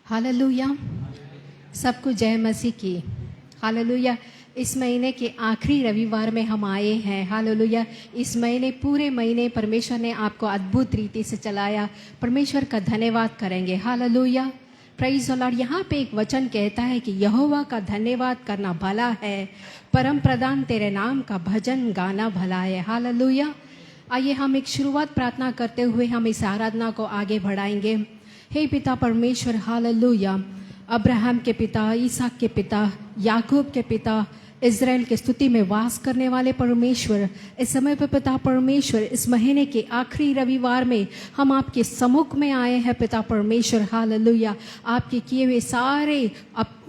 Hallelujah. सबको जय मसीह की। हालेलुया। इस महीने के आखिरी रविवार में हम आए हैं। हालेलुया। इस महीने पूरे महीने परमेश्वर ने आपको अद्भुत रीति से चलाया। परमेश्वर का धन्यवाद करेंगे। हालेलुया। Praise the Lord. यहाँ पे एक वचन कहता है कि यहोवा का धन्यवाद करना भला है, परम प्रधान तेरे नाम का भजन गाना भला है। हालेलुया। आइए हम एक शुरुआत प्रार्थना करते हुए हम इस आराधना को आगे बढ़ाएंगे। हे पिता परमेश्वर, हालेलुया। अब्राहम के पिता, इसहाक के पिता, याकूब के पिता, इज़राइल के स्तुति में वास करने वाले परमेश्वर, इस समय पर पिता परमेश्वर, इस महीने के आखिरी रविवार में हम आपके सम्मुख में आए हैं पिता परमेश्वर। हालेलुया। आपके किए हुए सारे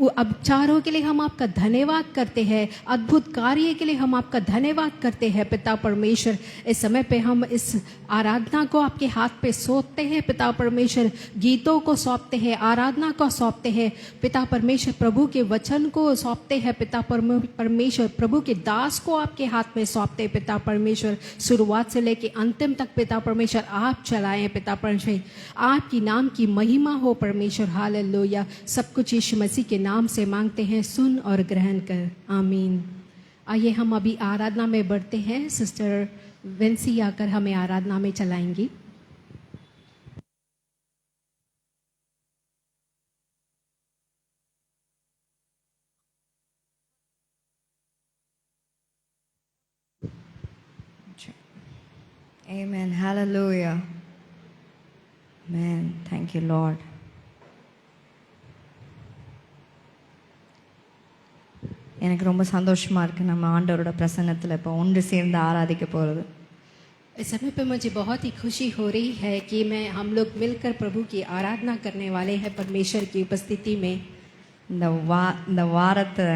उपचारों के लिए हम आपका धन्यवाद करते हैं। अद्भुत कार्य के लिए हम आपका धन्यवाद करते हैं पिता परमेश्वर। इस समय पे हम इस आराधना को आपके हाथ पे सौंपते हैं पिता परमेश्वर। गीतों को सौंपते हैं, आराधना को सौंपते हैं पिता परमेश्वर। प्रभु के वचन को सौंपते हैं पिता परमेश्वर। प्रभु के दास को आपके हाथ में सौंपते हैं पिता परमेश्वर। शुरुआत से लेके अंतिम तक पिता परमेश्वर आप चलाएं पिता परमेश्वर। आपकी नाम की महिमा हो परमेश्वर। हालेलुया। सब कुछ यीशु मसीह के नाम से मांगते हैं, सुन और ग्रहण कर, आमीन। आइए हम अभी आराधना में बढ़ते हैं। सिस्टर वेंसी आकर हमें आराधना में चलाएंगी। Amen. Hallelujah. Amen. Thank you, Lord. எனக்கு ரொம்ப சந்தோஷமா இருக்கு நம்ம ஆண்டவரோட பிரசன்னத்தில் இப்போ ஒன்று சேர்ந்து ஆராதிக்க போகிறது. इस समय पे मुझे बहुत ही खुशी हो रही है कि हम लोग मिलकर प्रभु की आराधना करने वाले हैं परमेश्वर की उपस्थिति में। இந்த வாரத்தை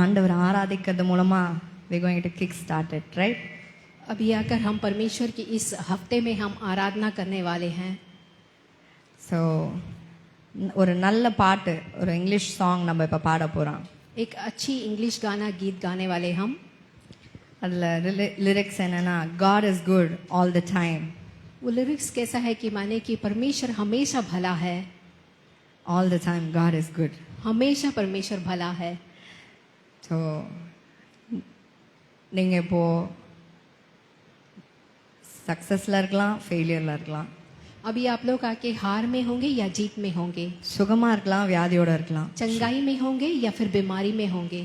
ஆண்டவர் ஆராதிக்கிறது மூலமா we going to kick start it, right? अभी आकर हम परमेश्वर की इस हफ्ते में हम आराधना करने वाले हैं। ஸோ ஒரு நல்ல பாட்டு, ஒரு இங்கிலீஷ் சாங் நம்ம இப்போ பாட போகிறோம். एक अच्छी इंग्लिश गाना गीत गाने वाले हम। அதில் லிரிக்ஸ் என்னன்னா, God is good all the time. वो लिरिक्स कैसा है कि माने कि परमेश्वर हमेशा भला है। All the time God is good. हमेशा परमेश्वर भला है। ஸோ நீங்கள் இப்போது சக்ஸஸில் இருக்கலாம், ஃபெயிலியரில் இருக்கலாம். अभी आप लोग आके हार में होंगे या जीत में होंगे, சுகமாக இருக்கலாம், வியாதியோடு இருக்கலாம், चंगाई में होंगे या फिर बीमारी में होंगे।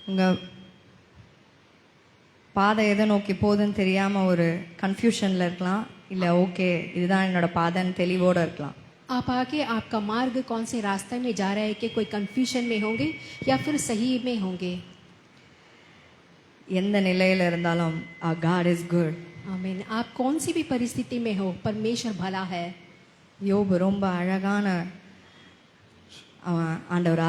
உங்கள் பாதை எதை நோக்கி போகுதுன்னு தெரியாமல் ஒரு கன்ஃபியூஷனில் இருக்கலாம், இல்லை ஓகே இதுதான் என்னோட பாதைன்னு தெளிவோடு இருக்கலாம். आप आके आपका मार्ग कौन से रास्ते में जा रहा है कि कोई कंफ्यूजन में होंगे या फिर सही में होंगे। எந்த நிலையில் இருந்தாலும் God is good. आमीन। आप कौन सी भी परिस्थिति में हो, परमेश्वर भला है। யோபு ரொம்ப அழகான அவன் ஆண்டவர்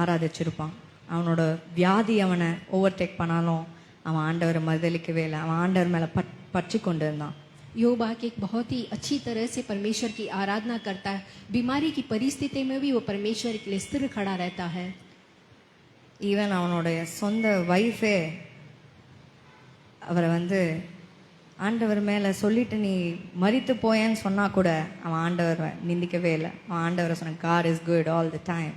ஆராதிச்சிருப்பான். அவனோட வியாதி அவனை ஓவர்டேக் பண்ணாலும் அவன் ஆண்டவரை மறுதலிக்கவே இல்லை. அவன் ஆண்டவர் மேலே பற்றி கொண்டு இருந்தான். யோब आके एक बहुत ही अच्छी तरह से परमेश्वर की आराधना करता है। बीमारी की परिस्थिति में भी वो परमेश्वर के लिए स्थिर खड़ा रहता है। ஈவன் அவனுடைய சொந்த வைஃபே அவரை ஆண்டவர் மேலே சொல்லிட்டு நீ மரித்து போயேன்னு சொன்னால் கூட அவன் ஆண்டவர் நிந்திக்கவே இல்லை. அவன் ஆண்டவரை சொன்ன God is good all the time.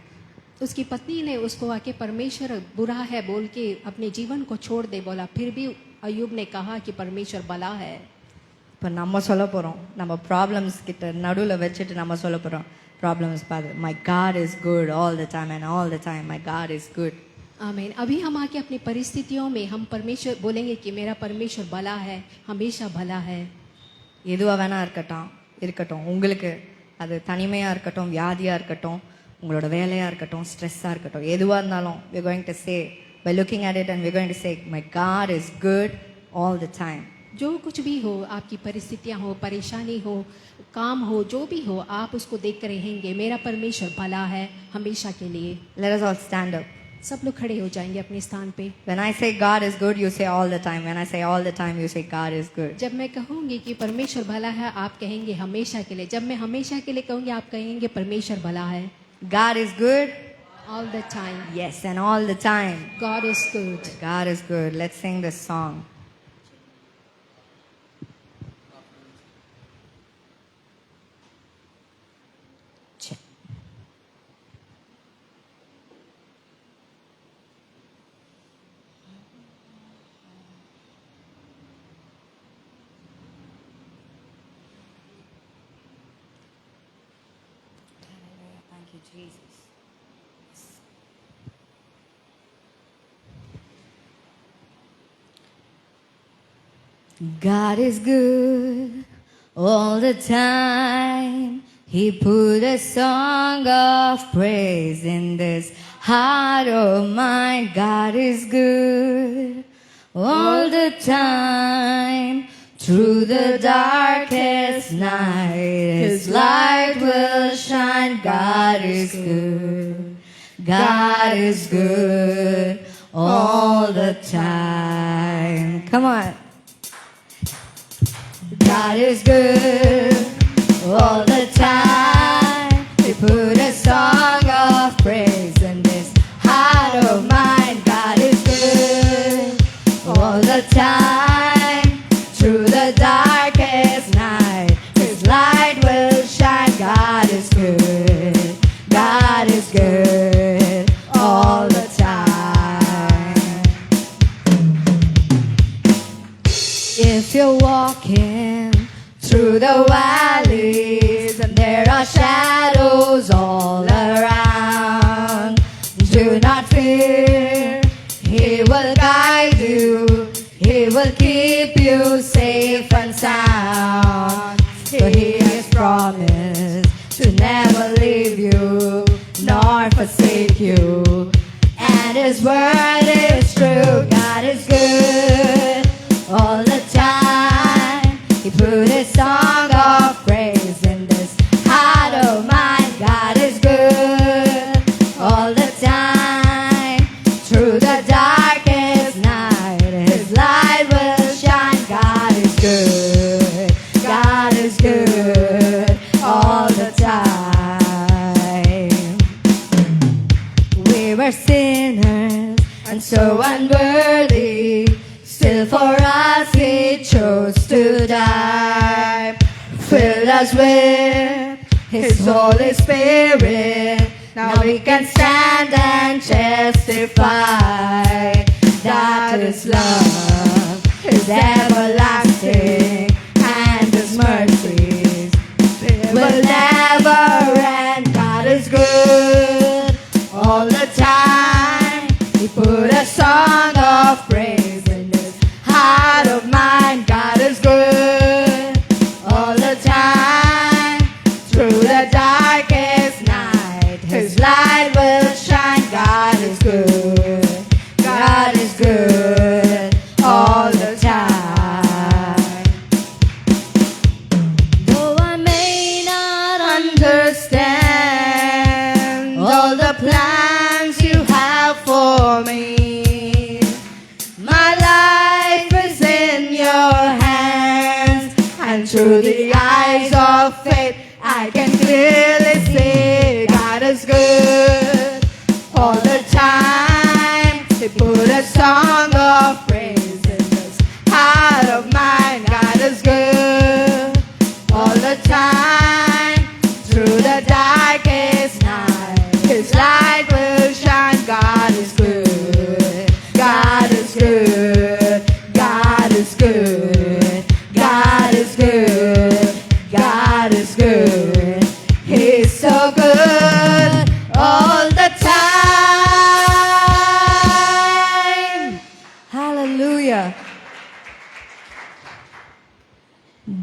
उसकी पत्नी ने उसको आके परमेश्वर बुरा है बोल के अपने जीवन को छोड़ दे बोला, फिर भी अय्यूब ने कहा कि परमेश्वर भला है। இப்போ நம்ம சொல்ல போகிறோம், நம்ம ப்ராப்ளம்ஸ் கிட்ட நடுவில் வச்சுட்டு நம்ம சொல்ல போகிறோம், ப்ராப்ளம்ஸ் பார்த்து my God is good all the time and all the time my God is good. आमीन। अभी हम आके अपनी परिस्थितियों में हम परमेश्वर बोलेंगे कि मेरा परमेश्वर भला है, हमेशा भला है। எதுவாக வேணா இருக்கட்டும், உங்களுக்கு அது தனிமையாக இருக்கட்டும், வியாதியாக இருக்கட்டும், உங்களோட வேலையாக இருக்கட்டும், ஸ்ட்ரெஸ்ஸாக இருக்கட்டும், எதுவாக இருந்தாலும் we're going to say, by looking at it and we're going to say my God is good all the time. जो कुछ भी हो, आपकी परिस्थितियां हो, परेशानी हो, काम हो, जो भी हो, आप उसको देख कर रहेंगे मेरा परमेश्वर भला है हमेशा के लिए। Let us all stand up. सब लोग खड़े हो जाएंगे अपने स्थान पे। When I say God is good, you say all the time. When I say all the time, you say God is good. जब मैं कहूंगी कि परमेश्वर भला है, आप कहेंगे हमेशा के लिए। जब मैं हमेशा के लिए कहूंगी, आप कहेंगे परमेश्वर भला है। God is good all the time. Yes, and all the time. God is good. God is good. Let's sing this song. God is good all the time. He put a song of praise in this heart of mine. God is good all the time. Through the darkest night, His light will shine. God is good. God is good all the time. Come on. God is good all the time. He put a song of praise in this heart of mine. God is good all the time. Through the darkest night, His light will shine. God is good. God is good all the time. If you're walking through the valleys and there are shadows all around, do not fear. He will guide you. He will keep you safe and sound. For He has promised to never leave you nor forsake you. And His word is true. God is good all the time. He put a song of praise in this heart of mine. God is good all the time. Through the darkest night, His light will shine. God is good. God is good all the time. We were sinners and so unworthy. Still for us He chose to die. Filled us with His Holy Spirit. Now we can stand and testify that His love is everlasting and His mercies will never end. God is good all the time. He put a song of praise in this heart of mine. God is good all the time. Through the darkest night, His light will shine. God is good. God is good all the time. Though I may not understand all the plans You have for me, my life is in Your hands, and through the eyes of faith I can clearly see God is good all the time. He put a song of praise in this heart of mine. God is good all the time. Through the darkest night, His light will shine. God is good. God is good. God is good. God is good. God is good. He's so good all the time. Hallelujah.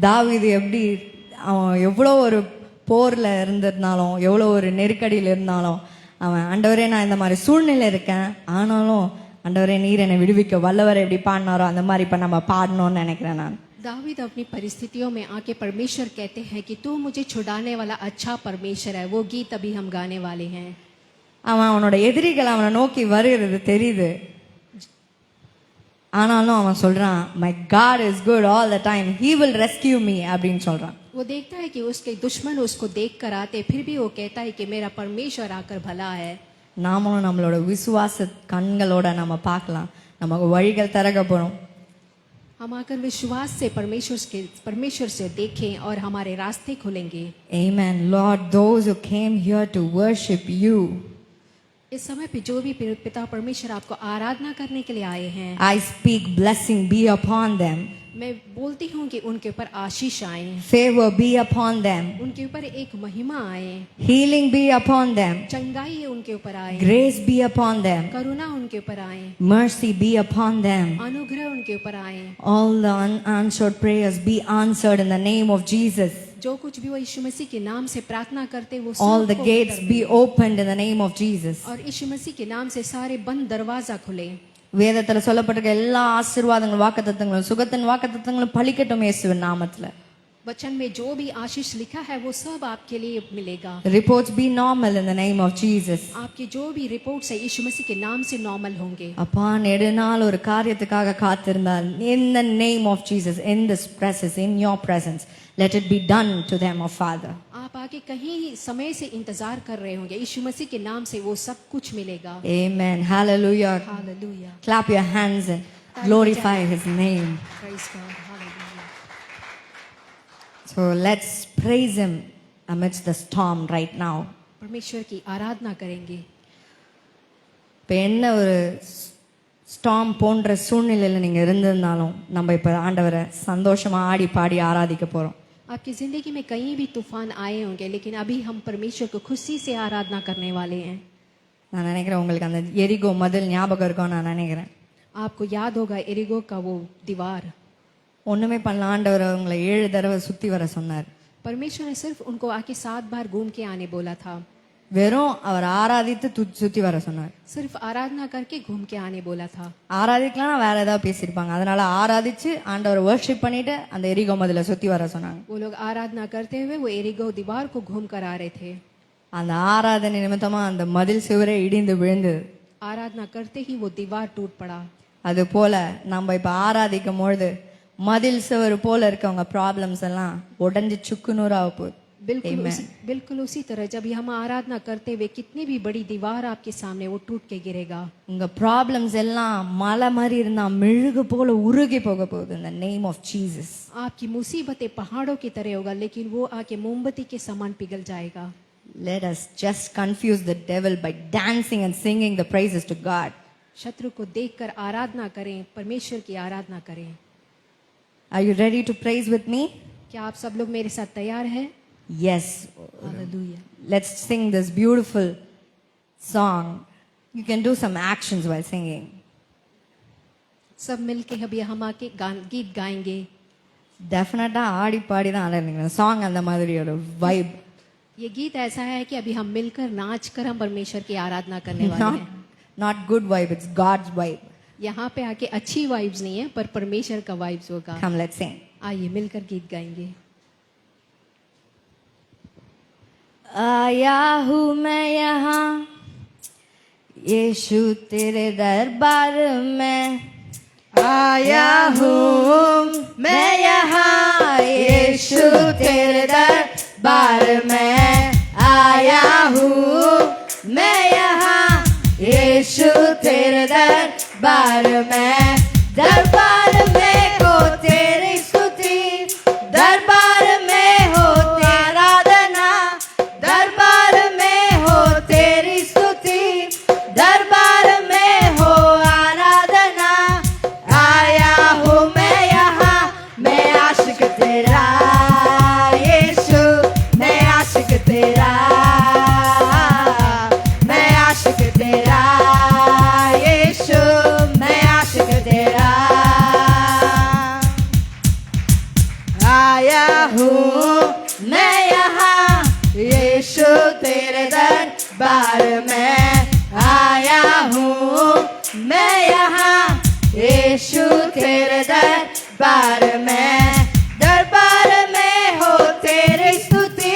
தாவீது எப்படி அவன் எவ்வளோ ஒரு போரில் இருந்திருந்தாலும் எவ்வளோ ஒரு நெருக்கடியில் இருந்தாலும் அவன் ஆண்டவரே நான் இந்த மாதிரி சூழ்நிலை இருக்கேன் ஆனாலும் ஆண்டவரே நீர் என்னை விடுவிக்க வல்லவரை எப்படி பாடினாரோ அந்த மாதிரி இப்போ நம்ம பாடணும்னு நினைக்கிறேன் நான். दावीद अपनी परिस्थितियों में आके परमेश्वर कहते हैं कि तू मुझे छुड़ाने वाला अच्छा परमेश्वर है. वो गीत अभी हम गाने वाले हैं. அவன் அவனோட எதிரிகள் அவனை நோக்கி வருகிறது தெரியுது ஆனாலும் அவன் சொல்றான் my God is good all the time. He will rescue me அப்படின்னு சொல்றான். वो देखता है कि उसके दुश्मन उसको देख कर आते फिर भी वो कहता है कि मेरा परमेश्वर आकर भला है. நாமளும் நம்மளோட விசுவாச கண்களோட நம்ம பார்க்கலாம் நமக்கு வழிகள் திறக்கப்படும். हम आकर विश्वास से परमेश्वर से देखें और हमारे रास्ते खुलेंगे. Amen. Lord, those who came here to worship you, इस समय पे जो भी पिता परमेश्वर आपको आराधना करने के लिए आए हैं, I speak blessing be upon them. मैं बोलती हूँ कि उनके ऊपर आशीष आए, favor be upon them, उनके ऊपर एक महिमा आए, healing be upon them, चंगाई उनके ऊपर आए, grace be upon them, करुणा उनके ऊपर आए, mercy be upon them. अनुग्रह उनके ऊपर आए। All the unanswered prayers be answered in the name of Jesus. जो कुछ भी वो यीशु मसीह के नाम से प्रार्थना करते वो All the सबको gates Uttar be opened in the name of Jesus. और यीशु मसीह के नाम से सारे बंद दरवाजा खुले। வேதத்துல சொல்லப்பட்டிருக்க எல்லா ஆசீர்வாதங்களும் வாக்குத்தத்தங்களும் சுகத்தின் வாக்குத்தத்தங்களும் பலிக்கட்டும் இயேசுவின் நாமத்துல. वचन में जो भी आशीष लिखा है वो सब आपके लिए मिलेगा। Reports be normal in the name of Jesus. आपकी जो भी रिपोर्ट्स है यीशु मसीह के नाम से नॉर्मल होंगे। அப்பா நெடுநாள் ஒரு காரியத்துக்காக காத்திருந்தால் in the name of Jesus, in this presence, in your presence, let it be done to them, oh Father. आप आगे कहीं समय से इंतजार कर रहे होंगे, यीशु मसीह के नाम से वो सब कुछ मिलेगा। Amen. Hallelujah. Hallelujah. Clap your hands and glorify his name. Praise God. Hallelujah. So let's praise him amidst the storm right now. परमेश्वर की आराधना करेंगे। இப்போ என்ன ஒரு ஸ்டார்ம் போன்ற சூழ்நிலையில் நீங்கள் இருந்திருந்தாலும் நம்ம இப்போ ஆண்டவரை சந்தோஷமா ஆடி பாடி ஆராதிக்க போகிறோம். आपकी जिंदगी में कहीं भी तूफान आए होंगे, लेकिन अभी हम परमेश्वर को खुशी से आराधना करने वाले हैं। நான் நினைக்கிறேன் உங்களுக்கு அந்த எரிகோ மதில் ஞாபகம் இருக்கும் நான் நினைக்கிறேன். आपको याद होगा एरिगो का वो दीवार। ஒண்ணுமே பண்ணல, ஆண்டவர் உங்களை 7 தடவை சுத்தி வர சொன்னார். परमेश्वर ने सिर्फ उनको आके 7 बार घूम के आने बोला था। வெறும் அவர் ஆராதித்து சுத்தி வர சொன்னார். सिर्फ आराधना करके घूम के आने बोला था। ஆராதிக்கலாம் வேற ஏதாவது பேசியிருப்பாங்க, அதனால ஆராதிச்சு ஆண்டவரை வர்ஷிப் பண்ணிட்டு அந்த எரிகோ மதில சுத்தி வர சொன்னாங்க. वो लोग आराधना करते हुए वो एरिगो दीवार को घूम कर आ रहे थे। அந்த ஆராதனை நிமித்தமா அந்த மதில் சுவரே இடிந்து விழுந்தது. आराधना करते ही वो दीवार टूट पड़ा। அது போல நம்ம இப்ப ஆராதிக்கும் பொழுது மதில் சுவர் போல இருக்கவங்க ப்ராப்ளம்ஸ் எல்லாம் உடைஞ்சு சுக்குநூறாக போகுது. बिल्कुल उसी तरह जब हम आराधना करते हुए कितनी भी बड़ी दीवार आपके सामने वो टूट के गिरेगा। உங்க ப்ராப்ளம்ஸ் எல்லாம் மலை மாதிரி இருந்தா மெழுகு போல உருகி போக போகுது in the name of Jesus. आपकी मुसीबतें पहाड़ों की तरह होगा, लेकिन वो आके मोमबत्ती के समान पिघल जाएगा। Let us just confuse the devil by dancing and singing the praises to God. शत्रु को देखकर आराधना करें, परमेश्वर की आराधना करें। Are you ready to praise with me? क्या आप सब लोग मेरे साथ तैयार हैं? Yes. Hallelujah. Let's sing this beautiful song. You can do some actions while singing. सब मिलके अभी हम आके गीत गाएंगे। Definitely ஆடி பாடி தான் ஆடுறீங்க. Song அந்த மாதிரி ஒரு vibe. ये गीत ऐसा है कि अभी हम मिलकर नाच कर हम परमेश्वर की आराधना करने वाले हैं। Not good vibe, it's God's vibe. यहाँ पे आके अच्छी वाइब्स नहीं है, पर परमेश्वर का वाइब्स होगा। Come, let's sing. आइए मिलकर गीत गाएंगे। आया हूँ मैं यहाँ यीशु तेरे दरबार में, आया हूँ मैं यहाँ यीशु तेरे दरबार में, आया हूँ मैं यहाँ यीशु तेरे दरबार में, दरबार में हो तेरी स्तुति, दरबार में हो तेरी आराधना, दरबार में हो तेरी स्तुति, दरबार में हो आराधना, आया हूँ मैं यहाँ, मैं आशिक तेरा यीशु, मैं आशिक तेरा, मैं आशिक तेरा यीशु, मैं आशिक तेरा, आया हूँ मैं यहाँ यीशु तेरे दरबार में, आया हूँ मैं यहाँ यीशु तेरे दरबार में, दरबार में हो तेरी स्तुति,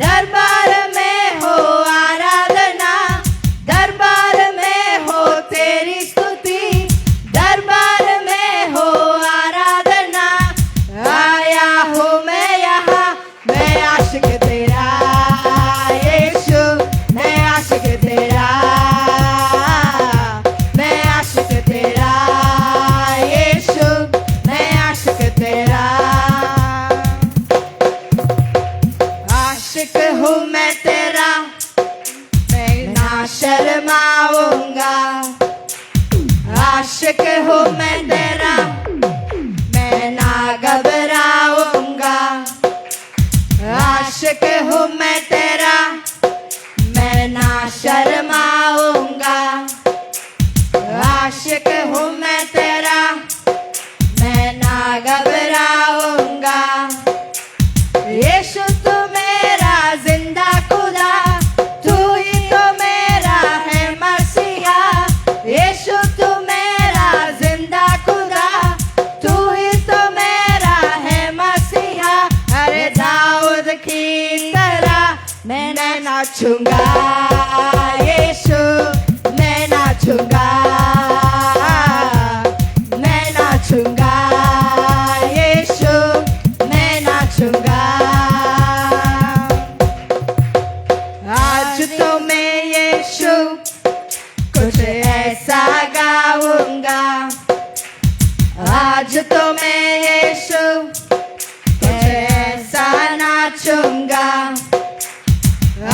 दरबार में हो आराधना, दरबार में हो तेरी स्तुति, दरबार में हो आराधना, आया हूँ मैं यहाँ, मैं आशिक तेरा यीशु, मैं आशिक तेरा, मैं आशिक तेरा यीशु, मैं आशिक तेरा, आशिक हूँ मैं तेरा, मैं ना शर्माऊंगा, आशिक हूँ मैं तेरा, मैं ना आशिक हूँ मैं तेरा, मैं ना शर्माऊंगा। आशिक हूँ मैं तेरा, मैं ना घबराऊंगा। यीशु तू मेरा जिंदा खुदा, तू ही तो मेरा है मसीहा। यीशु तू मेरा जिंदा खुदा, तू ही तो मेरा है मसीहा। अरे दाऊद की तरह मैं नाचूंगा, यीशु मैं नाचूंगा, मैं नाचूंगा, यीशु मैं नाचूंगा। आज तो मैं यीशु कुछ ऐसा गाऊंगा, आज तो मैं यीशु कुछ ऐसा नाचूंगा।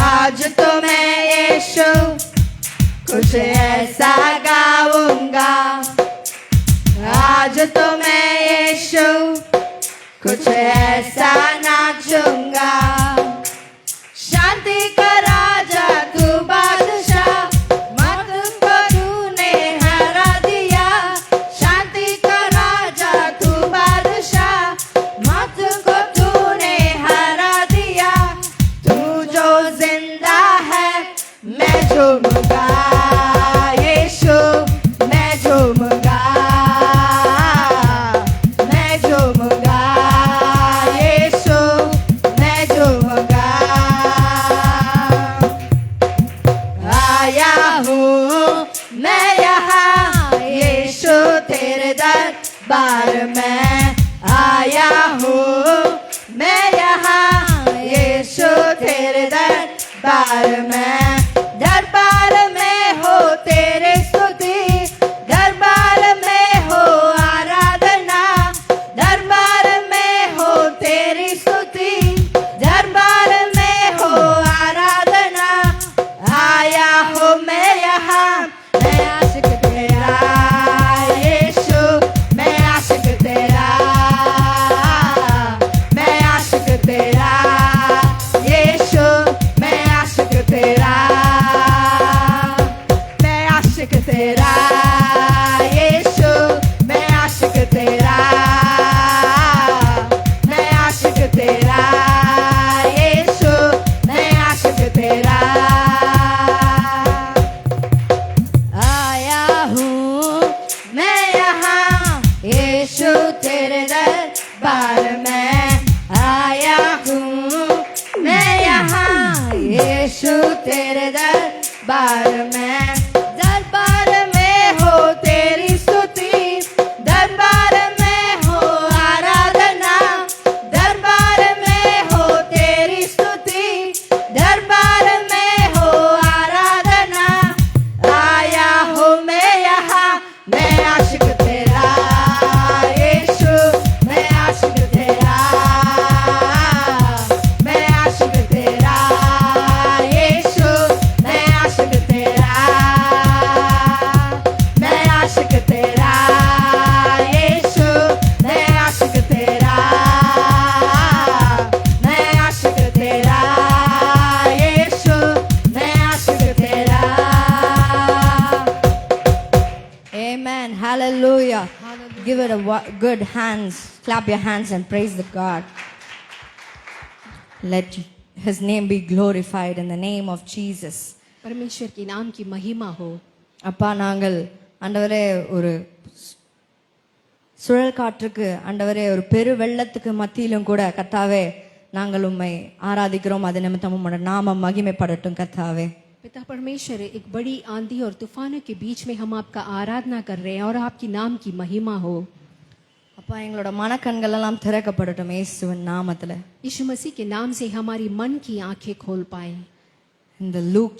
आज तो मैं यीशु कुछ ऐसा गाऊंगा, आज तो मैं यीशु कुछ ऐसा नाचूंगा। शांति का राजा तू बादशाह, मौत को तूने हरा दिया। शांति का राजा तू बादशाह, मौत को तूने हरा दिया। तू जो जिंदा है मैं झूमूंगा, यीशु मैं झूमूंगा, मैं झूमूंगा, यीशु मैं झूमूंगा। आया हूँ मैं यहाँ यीशु तेरे दरबार में, आया हूँ मैं यहाँ यीशु तेरे दरबार में। दरबार में हो तेरे स्तुति, दरबार में हो आराधना, दरबार में हो तेरी स्तुति, दरबार में हो आराधना। आया हो मैं यहाँ, मैं आशिक तेरा, यीशु मैं आशिक तेरा, मैं आशिक तेरा, यीशु मैं आशिक तेरा, मैं आशिक तेरा, यीशु मैं आशिक तेरा, मैं आशिक तेरा, यीशु मैं आशिक तेरा। आया हूँ मैं यहाँ यीशु तेरे दरबार में, आया हूँ मैं यहाँ यीशु तेरे दरबार में। दरबार में हो तेरी स्तुति, दरबार में हो आराधना, दरबार में हो तेरी स्तुति, दरबार में हो आराधना। आया हूँ मैं यहाँ, मैं आशिक तेरा, यीशु मैं आशिक तेरा, मैं आशिक तेरा, यीशु मैं आशिक तेरा, मैं आशिक तेरा, यीशु मैं आशिक तेरा, मैं आशिक तेरा, यीशु मैं आशिक तेरा। Amen. Hallelujah. Give it a good hands. Clap your hands and praise the God. Let his name be glorified in the name of Jesus. परमेश्वर के नाम की महिमा हो। அப்பா நாங்கள் ஆண்டவரே ஒரு சுழல் காற்றுக்கு ஆண்டவரே ஒரு பெரு வெள்ளத்துக்கு மத்தியிலும் கூட கர்த்தாவே நாங்கள் உம்மை ஆராதிக்கிறோம். அது நிமித்தம் உம்முடைய நாமம் மகிமைப்படட்டும் கர்த்தாவே. पिता परमेश्वर, एक बड़ी आंधी और तूफानों के बीच में हम आपका आराधना कर रहे हैं और आपकी नाम की महिमा हो। அப்பா எங்களோட மனக்கண்கள் எல்லாம் திறக்கப்படட்டும் இயேசுவின் நாமத்துல. यीशु मसीह के नाम से हमारी मन की आंखें खोल पाए। In the Luke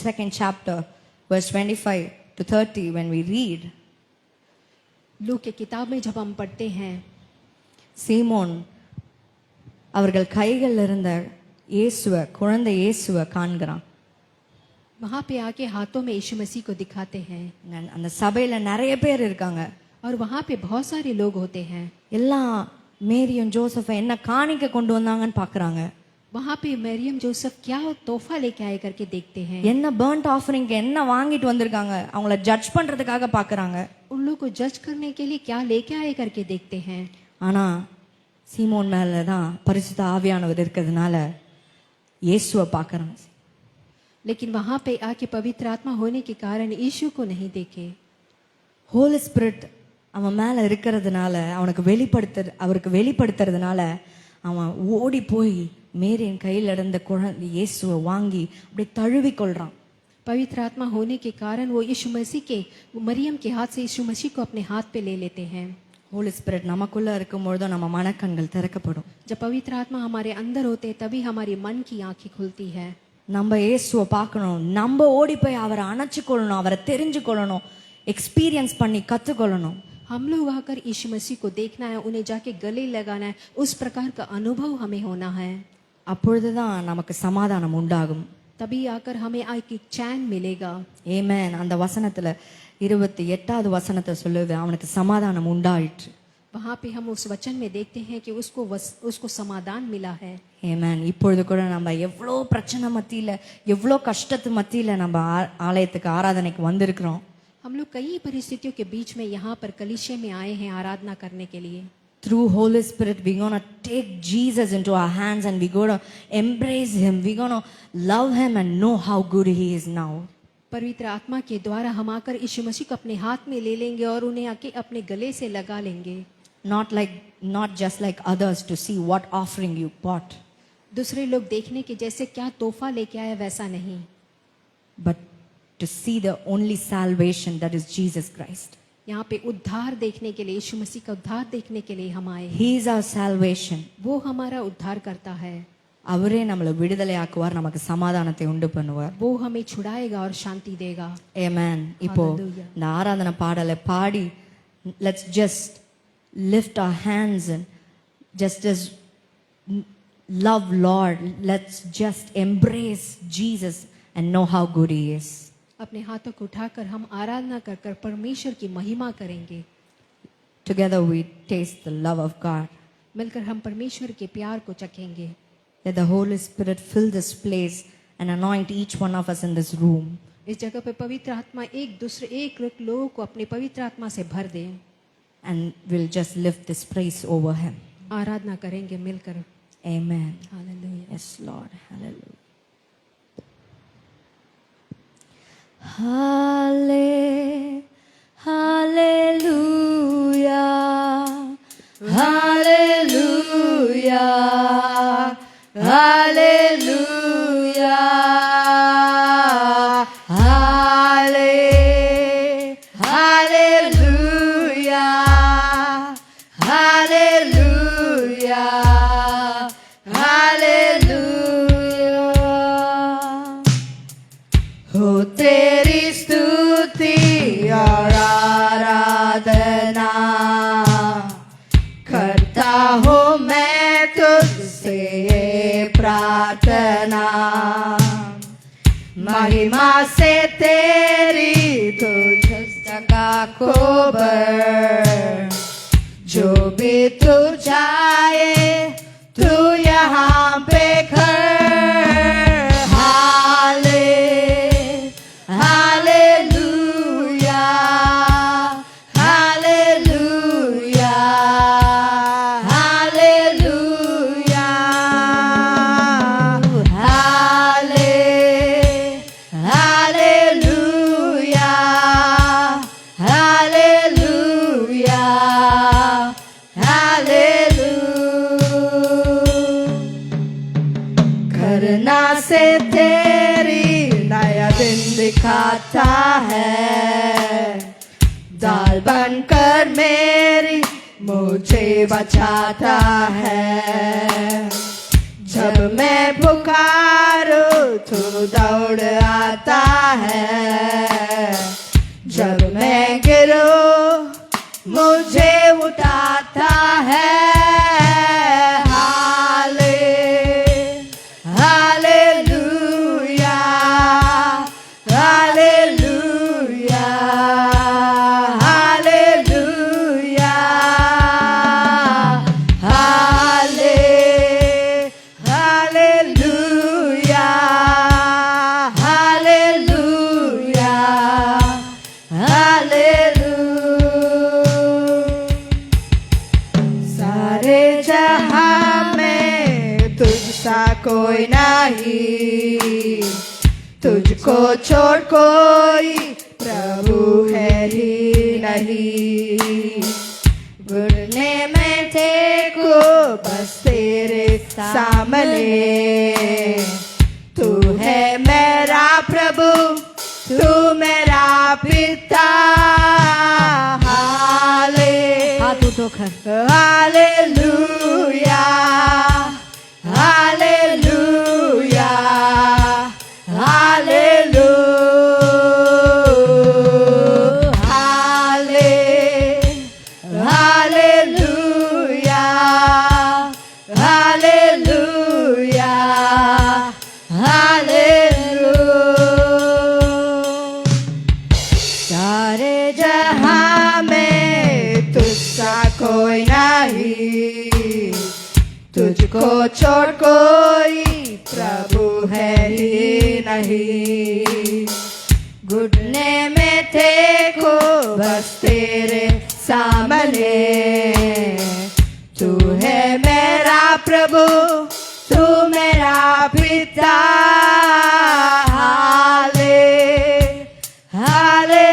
2nd chapter verse 25 to 30 when we read, look की किताब में जब हम पढ़ते हैं, சீமோன் அவர்கள் கைகளில் இருந்த இயேசுவை குழந்தை இயேசுவை காண்கிறான். वहां पे आके हाथों में यीशु मसीह को दिखाते हैं அந்த சபையில நிறைய பேர் இருக்காங்க. और वहां पे बहुत सारे लोग होते हैं। எல்லாம் மேரியும் ஜோசஃபை என்ன காணிக்க கொண்டு வந்தாங்கன்னு பார்க்கறாங்க. वहाँ पे मरियम जोसेफ क्या तोहफा लेके आए करके देखते हैं. என்ன பர்ன்ட் ஆஃபரிங்க்கு என்ன வாங்கிட்டு வந்திருக்காங்க அவங்கள ஜட்ஜ் பண்றதுக்காக பார்க்கறாங்க. उन लोग को जज करने के लिए क्या लेके आए करके देखते हैं. ஆனா சீமோன் மேல தான் பரிசுத்த ஆவியானவர் இருக்கிறதுனால இயேசுவை பார்க்கறாங்க. लेकिन वहाँ पे आके पवित्र आत्मा होने के कारण यीशु को नहीं देखे. ஹோலி ஸ்பிரிட் அவன் மேல இருக்கிறதுனால அவருக்கு வெளிப்படுத்துறதுனால அவன் ஓடி போய் மேரியின் கையில் இருந்த குழந்தை இயேசுவை வாங்கி அப்படியே தழுவி கொள்றான். पवित्र आत्मा होने के कारण वो यीशु मसीह के मरियम के हाथ से यीशु मसीह को अपने हाथ पे ले लेते हैं. ஹோலி ஸ்பிரிட் நமக்குள்ள இருக்கும்போது நம்ம மனக்கண்கள் திறக்கப்படும். जब पवित्र आत्मा हमारे अंदर होते हैं तभी हमारी मन की आंखें खुलती है. நம்ம இயேசுவை பார்க்கணும், நம்ம ஓடி போய் அவரை அணைச்சு கொள்ளணும், அவரை தெரிஞ்சு கொள்ளணும், எக்ஸ்பீரியன்ஸ் பண்ணி கற்றுக்கொள்ளணும். हम लोग आकर यीशु मसीह को देखना है, उन्हें जाके गले लगाना है, उस प्रकार का अनुभव हमें होना है. அப்பொழுதுதான் நமக்கு சமாதானம் உண்டாகும். तभी आकर हमें एक चैन मिलेगा. ஆமென். அந்த வசனத்துல 28வது வசனத்தை சொல்லுது, அவனுக்கு சமாதானம் உண்டாயிற்று. वहाँ पे हम उस वचन में देखते हैं कि उसको समाधान मिला है. ஆமென். இப்பொழுது கூட நம்ம எவ்வளோ பிரச்சனை மத்தியில, எவ்வளோ கஷ்டத்து மத்தியில நம்ம ஆலயத்துக்கு ஆராதனைக்கு வந்திருக்கிறோம். हम लोग कई परिस्थितियों के बीच में यहाँ पर कलीसिया में आए हैं आराधना करने के लिए. Through Holy Spirit, we're going to take Jesus into our hands and we're going to embrace Him. We're going to love Him and know how good He is now. पवित्र आत्मा के द्वारा हम आकर यीशु मसीह को अपने हाथ में ले लेंगे और उन्हें आके अपने गले से लगा लेंगे. Not just like others to see what offering you brought. दूसरे लोग देखने के जैसे क्या तोहफा लेके आया वैसा नहीं. But to see the only salvation that is Jesus Christ. यहाँ पे उद्धार देखने के लिए, यीशु मसीह का उद्धार देखने के लिए हम आए. He is our salvation. वो हमारा उद्धार करता है. அவரே நம்மளை விடுதலையாக்குவார், நமக்கு சமாதானத்தை உண்டு பண்ணுவார். वो हमें छुड़ाएगा और शांति देगा. Amen. இப்போ இந்த ஆராதனை பாடலை பாடி let's just lift our hands and just love Lord. Let's just embrace Jesus and know how good He is. अपने हाथों को उठाकर हम आराधना कर कर परमेश्वर की महिमा करेंगे. Together we taste the love of God. मिलकर हम परमेश्वर के प्यार को चखेंगे. Let the Holy Spirit fill this place and anoint each one of us in this room. इस जगह पे पवित्र आत्मा एक लोगों को अपने पवित्र आत्मा से भर दे. And we'll just lift this praise over Him. आराधना करेंगे मिलकर. Amen. Hallelujah. Yes, Lord. Hallelujah. Hallelujah. Hallelujah. Hallelujah. Hallelujah. Hallelujah. Hallelujah. हो तेरी स्तुति और आराधना करता हूँ मैं तुझसे ये प्रार्थना. महिमा से तेरी तुझ जगह को भर, जो भी तू चाहे तू यहाँ पे कर. करना से तेरी नया दिन दिखाता है, दाल बनकर मेरी मुझे बचाता है. जब मैं पुकारूं तू दौड़ आता है, जब मैं गिरूं मुझे उठाता है. जैसा कोई नहीं, तुझको छोड़ कोई प्रभु है ही नहीं। घुटने में टेको बस तेरे सामने, तू है मेरा प्रभु, तू मेरा पिता। हाथ उठोकर hallelujah, hallelujah, hallelujah, hallelujah, hallelujah, hallelujah. सारे जहां में तुझसा कोई नहीं, तुझको छोड़ कोई प्रभु है ही नहीं। घुटने में थे को बस तेरे सामने, तू है मेरा प्रभु, तू मेरा पिता।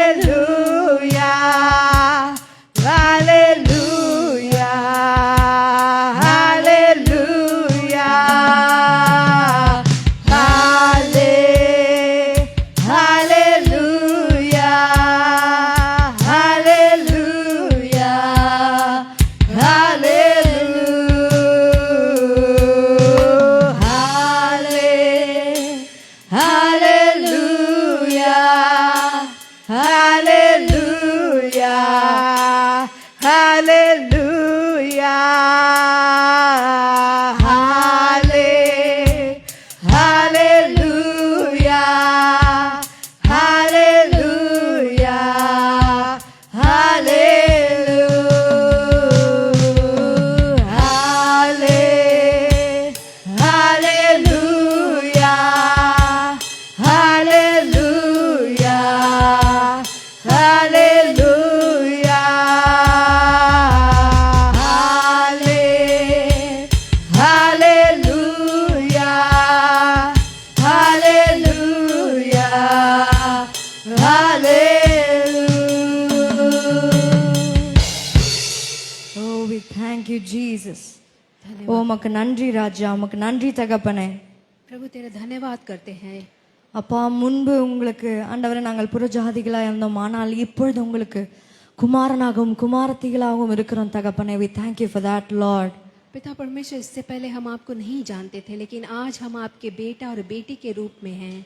Hallelujah, hallelujah, hallelujah, hallelujah, hallelujah, hallelujah, hallelujah, hallelujah, hallelujah, hallelujah, hallelujah, hallelujah, hallelujah, hallelujah, hallelujah. Oh, we thank you, Jesus. ஓ உமக்கு நன்றி ராஜா, உமக்கு நன்றி தகப்பனே. प्रभु तेरा धन्यवाद करते हैं। அப்பா, முன்பு உங்களுக்கு ஆண்டவரே நாங்கள் புறஜாதிகளாக இருந்தோம், ஆனால் இப்பொழுது உங்களுக்கு குமாரனாகவும் குமாரத்திகளாகவும் இருக்கிறோம் தகப்பனே. we thank you for that, Lord. पिता परमेश्वर, इससे पहले हम आपको नहीं जानते थे, लेकिन आज हम आपके बेटा और बेटी के रूप में हैं।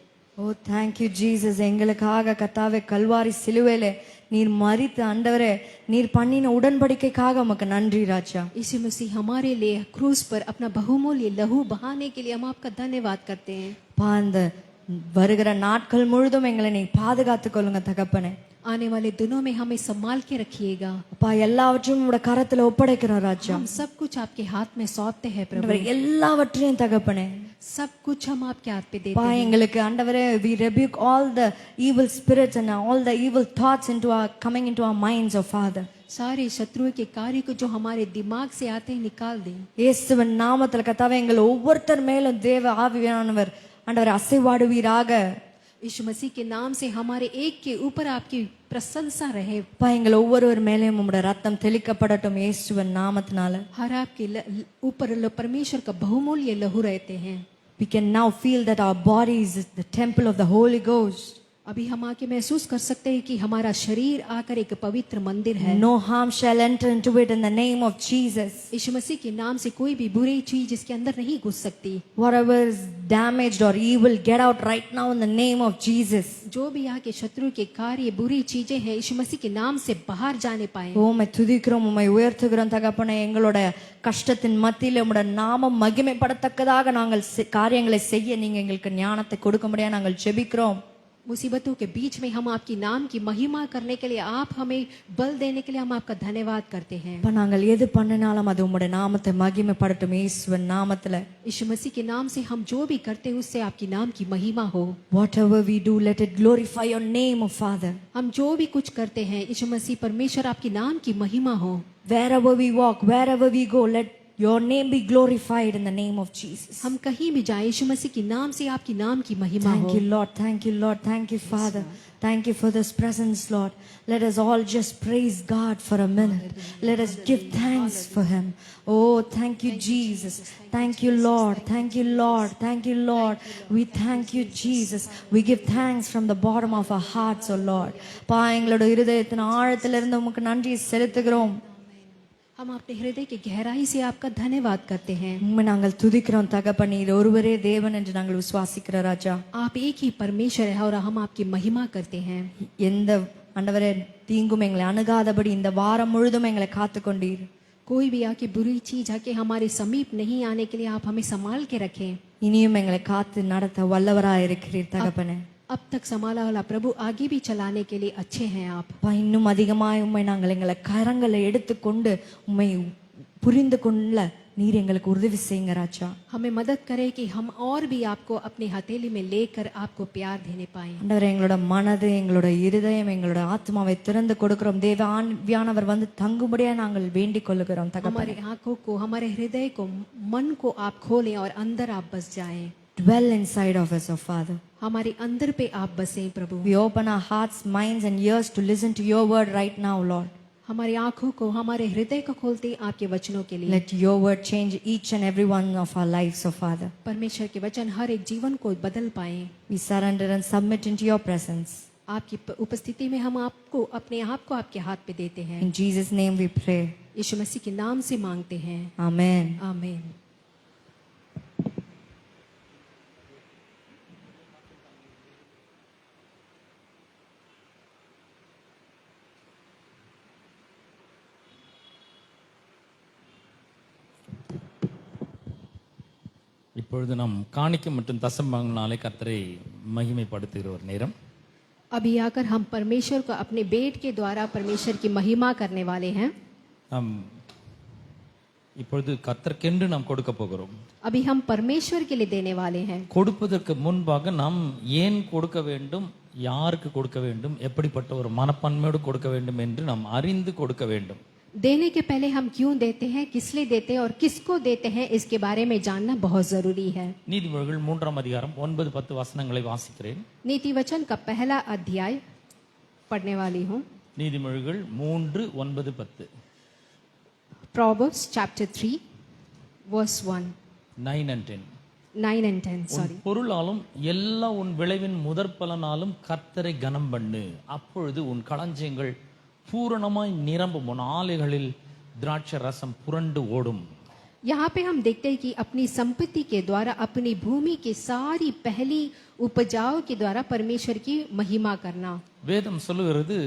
ஓ தேங்க் யூ ஜீசஸ். எங்களுக்காக கர்த்தாவே கல்வாரி சிலுவையிலே நீர் மரித்து ஆண்டவரே நீர் பண்ணின உடன்படிக்கைக்காக உமக்கு நன்றி ராஜா. यीशु मसीह हमारे लिए क्रूस पर अपना बहुमूल्य लहू बहाने के लिए हम आपका धन्यवाद करते हैं। பா, இந்த வருகிற நாட்கள் முழுதும் எங்களை நீ பாதுகாத்துக் கொள்ளுங்க தகப்பனே. आने वाले दिनों में हमें संभाल के रखिएगा। அப்பா, எல்லாவற்றையும் உம்முடைய கரத்துல ஒப்படைக்கிறோம் ராஜா. हम सब कुछ आपके हाथ में सौंपते हैं प्रभु। ஆண்டவரே, எல்லாவற்றையும் தகப்பனே सब कुछ हम आपके हाथ पे देते பா, हैं। எங்களுக்கு ஆண்டவரே we rebuke all the evil spirits and all the evil thoughts into our coming into our minds, oh Father. सारे शत्रुओं के कार्य को जो हमारे दिमाग से आते हैं निकाल दें। இயேசுவின் நாமத்தில் கர்த்தாவே எங்கள் ஒவ்வொருத்தர் மேலும் தேவ ஆவியானவர் ஆண்டவரே அசைவாடுவீராக. यीशु मसीह के नाम से हमारे एक के ऊपर आपकी प्रशंसा रहे। பா, எங்கள் ஒவ்வொருவர் மேலேயும் உம்முடைய ரத்தம் தெளிக்கப்படட்டும் இயேசுவின் நாமத்தினால. हर आपके ऊपर परमेश्वर का बहुमूल्य लहू रहते हैं। We can now feel that our body is the temple of the Holy Ghost. अभी हम आके महसूस कर सकते हैं कि हमारा शरीर आकर एक पवित्र मंदिर है। No harm shall enter into it in the name of Jesus. यीशु मसीह के नाम से कोई भी बुरी चीज इसके अंदर नहीं घुस सकती। Whatever is damaged or evil, get out right now in the name of Jesus. जो भी यहाँ के शत्रु के कार्य बुरी चीजें हैं यीशु मसीह के नाम से बाहर जाने पाए। உம்மை துதிக்கிறோம், உம்மை உயர்த்துகிறோம் தகப்பனே. எங்களுடைய கஷ்டத்தின் மத்தியில் உம்முடைய நாமம் மகிமைப்படத்தக்கதாக நாங்கள் காரியங்களை செய்ய நீங்க எங்களுக்கு ஞானத்தை கொடுக்க முடியாது நாங்கள் ஜெபிக்கிறோம். मुसीबतों के बीच में हम आपकी नाम की महिमा करने के लिए, आप हमें बल देने के लिए हम आपका धन्यवाद करते हैं। இப்ப நாங்கள் எது பண்ணினாலும் அது உம்முடைய நாமத்தை மகிமைப்படுத்தும் இயேசுவின் நாமத்துல. यीशु मसीह के नाम से हम जो भी करते हैं उससे आपकी नाम की महिमा हो। Whatever we do, let it glorify your name, O Father. हम जो भी कुछ करते हैं यीशु मसीह परमेश्वर आपकी नाम की महिमा हो। Wherever we walk, wherever we go, let your name be glorified in the name of Jesus. हम कहीं भी जाएं, यीशु मसीह के नाम से आपकी नाम की महिमा Thank हो। you, Lord. Thank you, Lord. Thank you, Father. Thank you for this presence, Lord. Let us all just praise God for a minute. Let us give thanks for Him. Oh, thank you, Jesus. Thank you, Lord. Thank you, Lord. Thank you, Lord. We thank you, Jesus. We give thanks from the bottom of our hearts, oh Lord. பா எங்களோட இருதயத்தின் ஆழத்திலிருந்து உமக்கு நன்றி செலுத்துகிறோம். हम अपने हृदय की गहराई से आपका धन्यवाद करते हैं। உம்மை நாங்கள் துதிக்கிறோம் தகப்பனே. நீர் ஒருவரே தேவன் என்று நாங்கள் விசுவாசிக்கிற ராஜா. आप एक ही परमेश्वर है और हम आपकी महिमा करते हैं। எந்த ஆண்டவரே தீங்கும் எங்களை அணுகாதபடி இந்த வாரம் முழுதும் எங்களை காத்து கொண்டீர். कोई भी आके बुरी चीज आके हमारे समीप नहीं आने के लिए आप हमें संभाल के रखें। இனியும் எங்களை காத்து நடத்த வல்லவராய் இருக்கிறீர் தகப்பனே. अब तक संभाला वाला प्रभु आगे भी चलाने के लिए अच्छे हैं आप। அப்பா, இன்னும் அதிகமாய் உம்மை நாங்கள் எங்களை கரங்களை எடுத்துக்கொண்டு உம்மை புரிந்து கொள்ள நீர் எங்களுக்கு உதவி செய்யுங்க ராஜா. हमें मदद करे कि हम और भी आपको अपने हथेली में लेकर आपको प्यार देने पाए। ஆண்டவரே எங்களோட மனது எங்களோட இருதயம் எங்களோட ஆத்மாவை திறந்து கொடுக்கிறோம். தேவ ஆவியானவர் வந்து தங்கும்படியா நாங்கள் வேண்டிக் கொள்ளுகிறோம் தகப்பனே. हमारे आंखों को, हमारे हृदय को, मन को आप खोलें और अंदर आप बस जाएं। Dwell inside of us, oh Father. हमारे अंदर पे आप बसें प्रभु। We open our hearts, minds and ears to listen to your word right now, Lord. हमारी आंखों को, हमारे हृदय को खोलते आपके वचनों के लिए। Let your word change each and every one of our lives, oh Father. परमेश्वर के वचन हर एक जीवन को बदल पाए। We surrender and submit into your presence. आपकी उपस्थिति में हम आपको, अपने आप को आपके हाथ पे देते हैं। In Jesus' name we pray. यीशु मसीह के नाम से मांगते हैं, Amen. आमीन। இப்பொழுது நாம் காணிக்கை மற்றும் தசம்பாங்கனாலே கர்த்தரை மகிமைப்படுத்துகிற ஒரு நேரம். अभी आकर हम परमेश्वर को अपने बेट के द्वारा परमेश्वर की महिमा करने वाले हैं। நாம் இப்பொழுது கர்த்தருக்கென்று நாம் கொடுக்க போகிறோம். अभी हम परमेश्वर के लिए देने वाले हैं। கொடுப்பதற்கு முன்பாக நாம் ஏன் கொடுக்க வேண்டும், யாருக்கு கொடுக்க வேண்டும், எப்படிப்பட்ட ஒரு மனப்பான்மையோடு கொடுக்க வேண்டும் என்று நாம் அறிந்து கொடுக்க வேண்டும். देने के पहले हम क्यों देते हैं, किस लिए देते हैं और किसको देते हैं, इसके बारे में जानना बहुत जरूरी है। நீதிமொழிகள் 3ஆம் அதிகாரம் 9-10 வசனங்களை வாசிக்கிறேன். नीति वचन का पहला अध्याय पढ़ने वाली हूँ। நீதிமொழிகள் 3:9-10. Proverbs chapter 3 verse 1, 9 and 10. 9 and 10 உன் sorry। பொருளாலும் எல்லா உன் விளைவின் முதற் பலனாலும் கர்த்தரை கனம் பண்ணு, அப்பொழுது உன் களஞ்சியங்கள் பூரணமாய் நிரம்பும், உன் ஆலைகளில் திராட்சை ரசம் புரண்டு ஓடும். यहाँ पे हम देखते हैं कि अपनी संपत्ति के द्वारा, अपनी भूमि की सारी पहली उपजाऊ के द्वारा परमेश्वर की महिमा करना। வேதம் சொல்லுகிறது,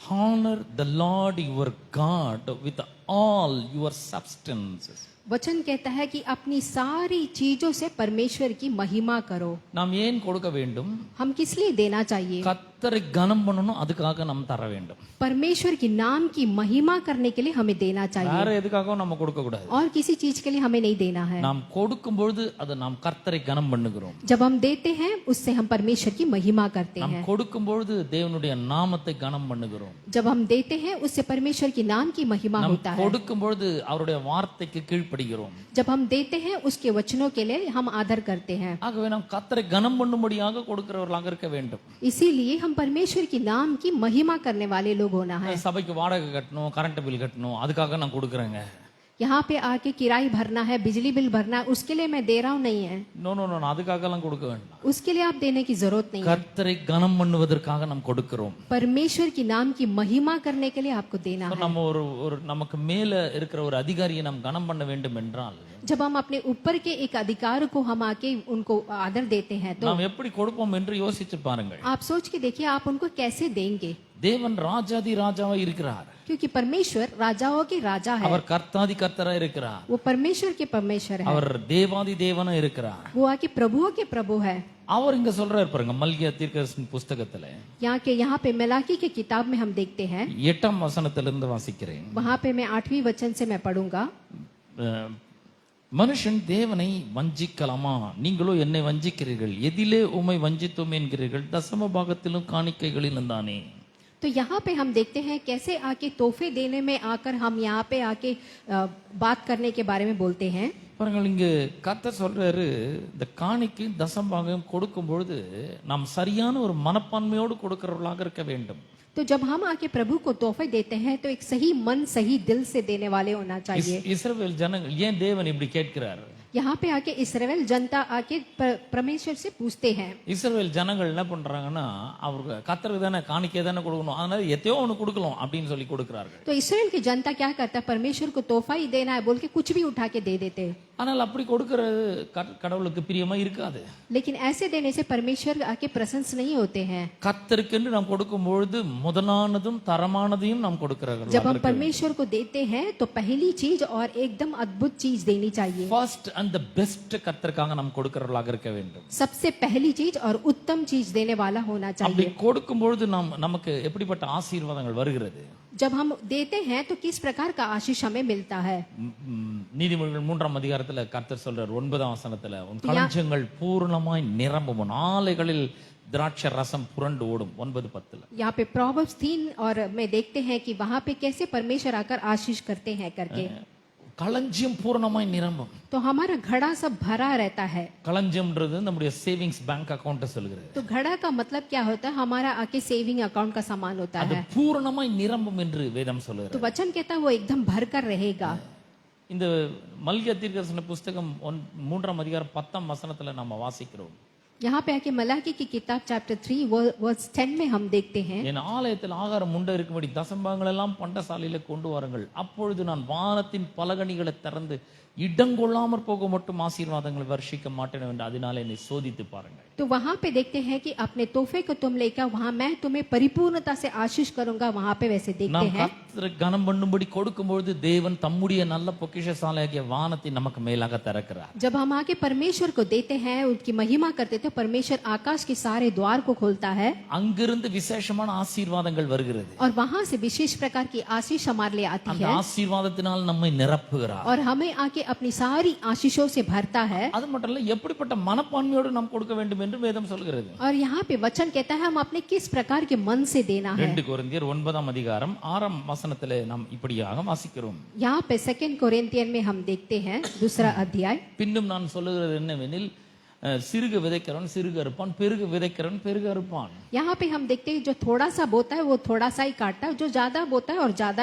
honor the Lord your God with all your substances. वचन कहता है कि अपनी सारी चीजों से परमेश्वर की महिमा करो। நாம் ஏன் கொடுக்க வேண்டும்? हम किस लिए देना चाहिए? கர்த்தரை கனம் பண்ணணும், அதுக்காக நாம் தர வேண்டும். परमेश्वर के नाम की महिमा करने के लिए हमें देना चाहिए, வேற எதுக்காகவும் நம்ம கொடுக்க கூடாது. और किसी चीज के लिए हमें नहीं देना है। நாம் கொடுக்கும் பொழுது அது நாம் கர்த்தரை கனம் பண்ணுகிறோம். जब हम देते हैं उससे हम परमेश्वर की महिमा करते நாம் हैं। கொடுக்கும் பொழுது தேவனுடைய நாமத்தை கனம் பண்ணுகிறோம். जब हम देते हैं उससे परमेश्वर की नाम की महिमा நாம் होता है। கொடுக்கும் பொழுது அவருடைய வார்த்தைக்கு கீழ்ப்படிகிறோம். जब हम देते हैं उसके वचनों के लिए हम आदर करते हैं। ஆகவே நாம் கர்த்தரை கனம் பண்ணும்படியாக கொடுக்கிறவர்களாக இருக்க வேண்டும். इसीलिए हम परमेश्वर की नाम की महिमा करने वाले लोग होना है। சபைக்கு வாடகை கட்டணும், கரண்ட் பில் கட்டணும், அதுக்காக நான் கொடுக்குறேங்க. यहाँ पे आके किराया भरना है, बिजली बिल भरना है, उसके लिए मैं दे रहा हूँ नहीं है। நோ நோ நோ, அதுக்காகலாம் கொடுக்க வேண்டாம். उसके लिए आप देने की जरूरत नहीं है। கர்த்தரை கனம் பண்ணுவதற்காக நாம் கொடுக்கிறோம். परमेश्वर की नाम की महिमा करने के लिए आपको देना है। நம்ம ஒரு நமக்கு மேல இருக்கிற ஒரு அதிகாரியை நாம் கனம் பண்ண வேண்டும் என்றால், जब हम अपने ऊपर के एक अधिकार को हम आके उनको आदर देते हैं तो நாம் எப்படி கொடுப்போம் என்று யோசிச்சு பாருங்கள். आप सोच के देखिए आप उनको कैसे देंगे। தேவன் ராஜாதி ராஜாவா இருக்கிறார். क्योंकि परमेश्वर राजाओं के राजा है, அவர் கர்த்தாதி கர்த்தரா இருக்கிறார். वो परमेश्वर के परमेश्वर है, அவர் தேவாதி தேவனா இருக்கிறார். वो आके प्रभुओं के प्रभु है। அவர் இங்க சொல்றாரு பாருங்க, மல்கியா தீர்க்கதரிசன புஸ்தகத்துல यहाँ पे मलाकी के किताब में हम देखते हैं, 8ஆம் வசனத்திலிருந்து வாசிக்கிறேன். वहां पे मैं 8वीं वचन से मैं पढ़ूंगा। மனுஷன் தேவனை வஞ்சிக்கலாமா? நீங்களோ என்னை வஞ்சிக்கிறீர்கள். எதிலே உம்மை வஞ்சித்தோம் என்கிறீர்கள்? தசம பாகத்திலும் காணிக்கைகளிலும் தானே. तो यहाँ पे हम देखते हैं कैसे आके तोहफे देने में आकर हम यहाँ पे आके बात करने के बारे में बोलते हैं। பாருங்கள், இங்கு கர்த்தர் சொல்றாரு, இந்த காணிக்கு தசம்பாகம் கொடுக்கும் பொழுது நாம் சரியான ஒரு மனப்பான்மையோடு கொடுக்கிறவர்களாக இருக்க வேண்டும். तो जब हम आके प्रभु को तोहफे देते हैं तो एक सही मन सही दिल से देने वाले होना चाहिए। இஸ்ரவேல் ஜனங்கள் ஏன் தேவன் இப்படி கேட்கிறார்? यहाँ पे आके इस्राएल जनता आके परमेश्वर से पूछते हैं। இஸ்ரவேல் ஜனங்கள் என்ன பண்றாங்கன்னா, அவருக்கு கர்த்தருக்கு தானே காணிக்கை தானே கொடுக்கணும், அதனால எத்தையோ ஒன்று கொடுக்கலாம் அப்படின்னு சொல்லி கொடுக்கிறார்கள். तो इसराइल की जनता क्या करता है, परमेश्वर को तोहफा ही देना है बोल के कुछ भी उठा के दे देते हैं। ஆனால் அப்படி கொடுக்கிறது கடவுளுக்கு பிரியமா இருக்காது. लेकिन ऐसे देने से परमेश्वर आके प्रसन्न नहीं होते हैं। கர்த்தருக்கென்று நாம் கொடுக்கும் பொழுது முதலானதும் தரமானதையும் நாம் கொடுக்கிறார்கள். जब हम परमेश्वर को देते हैं तो पहली चीज और एकदम अद्भुत चीज देनी चाहिए। ஃபர்ஸ்ட் அண்ட் தி பெஸ்ட் கர்த்தருக்காக நாம் கொடுக்கிறவர்களாக இருக்க வேண்டும். सबसे पहली चीज और उत्तम चीज देने वाला होना அப்படி चाहिए। கொடுக்கும் பொழுது நமக்கு எப்படிப்பட்ட ஆசீர்வாதங்கள் வருகிறது? जब हम देते हैं तो किस प्रकार का आशीष हमें मिलता है। நீதிமொழிகள் 3ஆம் அதிகாரத்துல கர்த்தர் சொல்றார் 9ஆம் வசனத்துல, உன் களஞ்சியங்கள் பூர்ணமாய் நிரம்பும், உன் ஆலைகளில் திராட்சை ரசம் புரண்டு ஓடும். 9:10. यहाँ पे प्रोवर्ब्स 3 और में देखते हैं कि वहां पे कैसे परमेश्वर आकर आशीष करते हैं करके। களஞ்சியம் பூர்ணமாய் நிரம்பும். तो हमारा घड़ा सब भरा रहता है। களஞ்சியம்ன்றது நம்முடைய சேவிங்ஸ் பேங்க் அக்கவுண்ட் சொல்லுகிறது. तो घड़ा का मतलब क्या होता है, हमारा आके सेविंग अकाउंट का सामान होता அது है। பூரணமாய் நிரம்பும் என்று வேதம் சொல்லுகிறது. तो वचन कहता है वो एकदम भरकर रहेगा। இந்த மல்கியா தீர்க்கதரிசன புஸ்தகம் 3ஆம் அதிகாரம் 10ஆம் வசனத்துல நாம வாசிக்கிறோம். यहाँ पे आके मलाकी की किताब चैप्टर 3 वर्स 10 में हम देखते हैं, என் ஆலயத்தில் ஆகாரம் உண்ட இருக்கும்படி தசம்பாகங்கள் எல்லாம் பண்டசாலையில கொண்டு வாருங்கள், அப்பொழுது நான் வானத்தின் பலகணிகளை திறந்து இடங்கொள்ளாமற் போக மட்டும் ஆசீர்வாதங்களை வர்ஷிக்க மாட்டேன் என்று அதனால என்னை சோதித்து பாருங்கள். तो वहां पे देखते हैं कि अपने तोहफे को तुम लेकर वहां मैं तुम्हें परिपूर्णता से आशीष करूंगा। वहां पे वैसे देखते நாம் हैं கர்த்தருக்கு கனம் பண்ணும்படி கொடுக்கும் பொழுது தேவன் தம்முடைய நல்ல பொக்கிஷசாலையாகிய வானத்தை நமக்கு மேலாக திறக்கிறார். जब हम आके परमेश्वर को देते हैं उनकी महिमा करते थे, परमेश्वर आकाश के सारे द्वार को खोलता है அங்கிருந்து விசேஷமான ஆசீர்வாதங்கள் வருகிறது. और वहां से विशेष प्रकार की आशीष हमारे लिए आती அந்த है ஆசீர்வாதத்தினால் நம்மை நிரப்புகிறார். और हमें आके अपनी सारी आशीषों से भरता है। அது மட்டும் இல்ல, எப்படிப்பட்ட மனப்பான்மையோடு நாம் கொடுக்க வேண்டும் என்று வேதம் சொல்கிறது. और यहाँ पे वचन कहता है हम अपने किस प्रकार के मन से देना है। 2 கொரிந்தியர் 9ஆம் அதிகாரம் 6ஆம் வசனத்திலே நாம் இப்படியாக வாசிக்கிறோம். यहाँ पे 2 कोरिन्थियन में हम देखते हैं 2 अध्याय, பின்னும் நான் சொல்லுகிறது என்னவெனில், சிறுக விதைக்கிறவன் சிறுக அறுப்பான், பெருக விதைக்கிறவன் பெருக அறுப்பான். यहाँ पे हम देखते हैं जो थोड़ा सा बोता है वो थोड़ा सा ही काटता है, जो ज्यादा बोता है और ज्यादा